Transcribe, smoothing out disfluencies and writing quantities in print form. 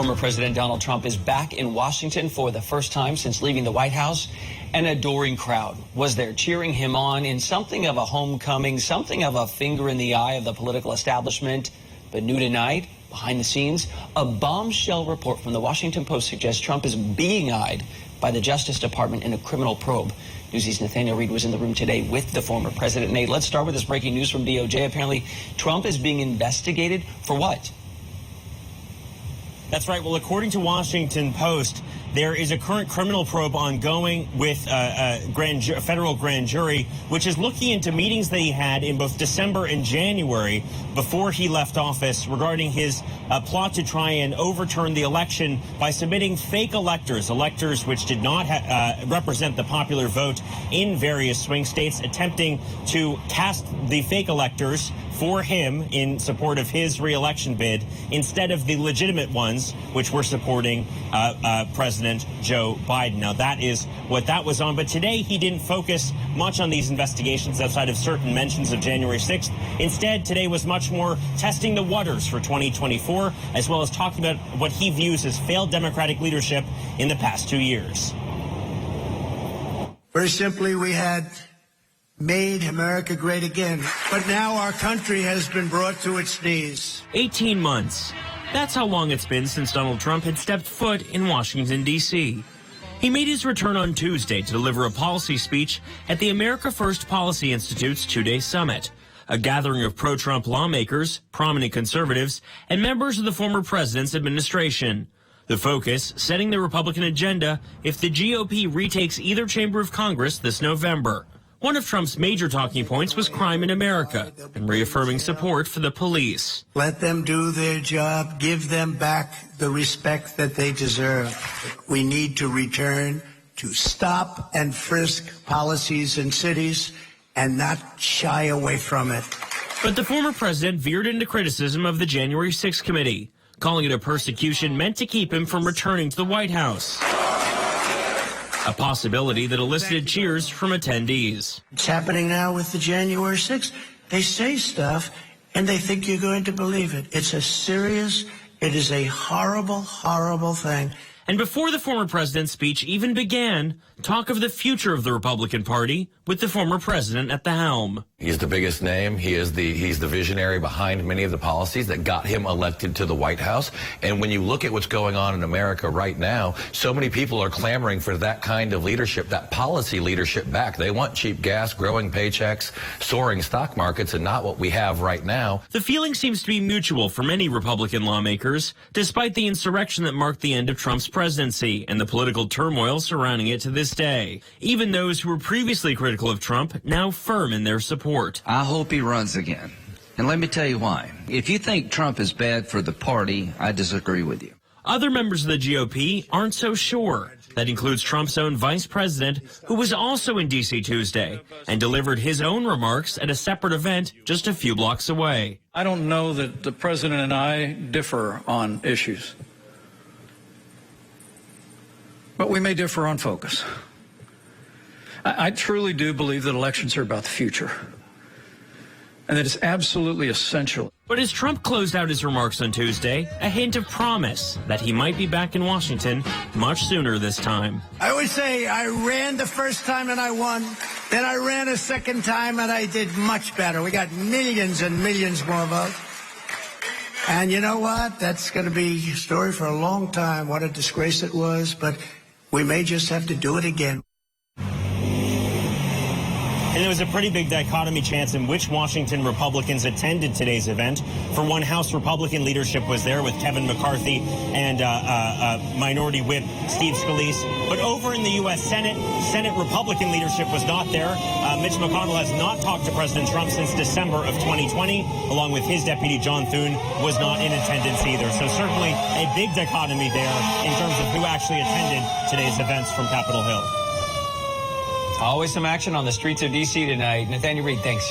Former President Donald Trump is back in Washington for the first time since leaving the White House. An adoring crowd was there cheering him on in something of a homecoming, something of a finger in the eye of the political establishment. But new tonight, behind the scenes, a bombshell report from the Washington Post suggests Trump is being eyed by the Justice Department in a criminal probe. Newsy's Nathaniel Reed was in the room today with the former president. Nate, let's start with this breaking news from DOJ. Apparently, Trump is being investigated for what? That's right. Well, according to Washington Post, there is a current criminal probe ongoing with a federal grand jury, which is looking into meetings that he had in both December and January before he left office regarding his plot to try and overturn the election by submitting fake electors which did not represent the popular vote in various swing states, attempting to cast the fake electors for him in support of his re-election bid instead of the legitimate ones, which were supporting President Joe Biden. Now, that is what that was on. But today, he didn't focus much on these investigations outside of certain mentions of January 6th. Instead, today was much more testing the waters for 2024, as well as talking about what he views as failed Democratic leadership in the past 2 years. Very simply, we had made America great again, but now our country has been brought to its knees. 18 months. That's how long it's been since Donald Trump had stepped foot in Washington, D.C. He made his return on Tuesday to deliver a policy speech at the America First Policy Institute's two-day summit, a gathering of pro-Trump lawmakers, prominent conservatives, and members of the former president's administration. The focus, setting the Republican agenda if the GOP retakes either chamber of Congress this November. One of Trump's major talking points was crime in America and reaffirming support for the police. Let them do their job. Give them back the respect that they deserve. We need to return to stop and frisk policies in cities and not shy away from it. But the former president veered into criticism of the January 6th committee, calling it a persecution meant to keep him from returning to the White House. A possibility that elicited cheers from attendees. It's happening now with the January 6th. They say stuff, and they think you're going to believe it. It is a horrible, horrible thing. And before the former president's speech even began, talk of the future of the Republican Party with the former president at the helm. He's the biggest name. He's the visionary behind many of the policies that got him elected to the White House. And when you look at what's going on in America right now, so many people are clamoring for that kind of leadership, that policy leadership back. They want cheap gas, growing paychecks, soaring stock markets, and not what we have right now. The feeling seems to be mutual for many Republican lawmakers, despite the insurrection that marked the end of Trump's presidency and the political turmoil surrounding it to this day. Even those who were previously critical of Trump now firm in their support. I hope he runs again. And let me tell you why. If you think Trump is bad for the party, I disagree with you. Other members of the GOP aren't so sure. That includes Trump's own vice president, who was also in D.C. Tuesday and delivered his own remarks at a separate event just a few blocks away. I don't know that the president and I differ on issues, but we may differ on focus. I truly do believe that elections are about the future, and that it's absolutely essential. But as Trump closed out his remarks on Tuesday, a hint of promise that he might be back in Washington much sooner this time. I always say I ran the first time and I won. Then I ran a second time and I did much better. We got millions and millions more votes. And you know what? That's going to be a story for a long time. What a disgrace it was. But we may just have to do it again. And there was a pretty big dichotomy chance in which Washington Republicans attended today's event. For one, House Republican leadership was there with Kevin McCarthy and Minority Whip Steve Scalise. But over in the U.S. Senate Republican leadership was not there. Mitch McConnell has not talked to President Trump since December of 2020, along with his deputy John Thune was not in attendance either. So certainly a big dichotomy there in terms of who actually attended today's events from Capitol Hill. Always some action on the streets of D.C. tonight. Nathaniel Reed, thanks.